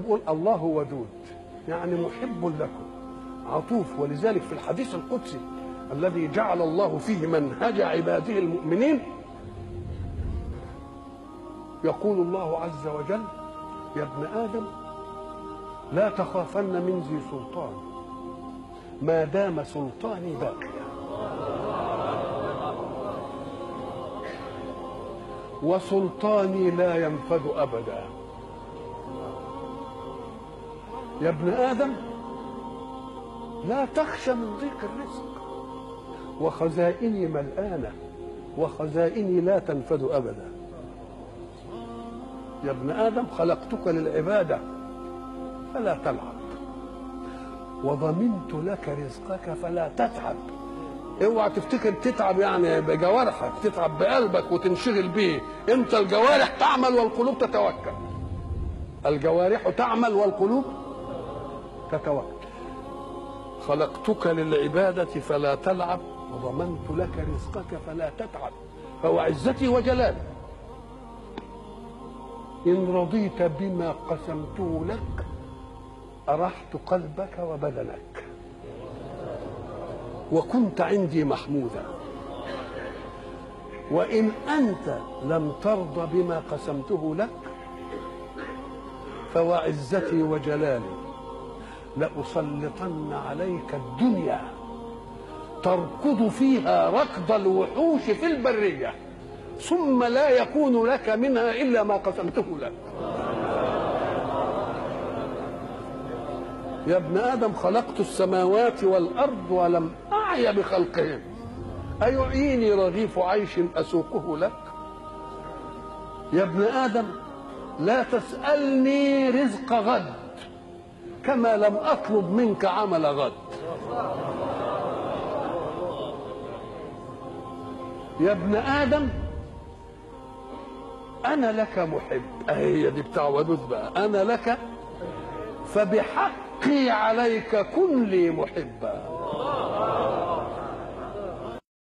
يقول الله ودود، يعني محب لكم عطوف. ولذلك في الحديث القدسي الذي جعل الله فيه منهج عباده المؤمنين يقول الله عز وجل: يا ابن آدم لا تخافن من ذي سلطان ما دام سلطاني باقيا، وسلطاني لا ينفذ أبدا. يا ابن آدم لا تخشى من ضيق الرزق، وخزائني ملآنة وخزائني لا تنفذ أبدا. يا ابن آدم خلقتك للعبادة فلا تلعب، وضمنت لك رزقك فلا تتعب. اوعى تفتكر تتعب يعني بجوارحك، تتعب بقلبك وتنشغل به. انت الجوارح تعمل والقلوب تتوكل. الجوارح تعمل والقلوب تتوكل. خلقتك للعبادة فلا تلعب، وضمنت لك رزقك فلا تتعب. فهو عزتي وجلالي إن رضيت بما قسمته لك أرحت قلبك وبدنك، وكنت عندي محمودا. وإن أنت لم ترضى بما قسمته لك فوعزتي وجلالي لأسلطن عليك الدنيا تركض فيها ركض الوحوش في البرية، ثم لا يكون لك منها إلا ما قسمته لك. يا ابن آدم خلقت السماوات والأرض ولم أعي بخلقهم، أيعيني رغيف عيش أسوقه لك؟ يا ابن آدم لا تسألني رزق غد كما لم أطلب منك عمل غد. يا ابن آدم أنا لك محب، هي دي بتاع ودود بقى، أنا لك فبحقي عليك كن لي محبا.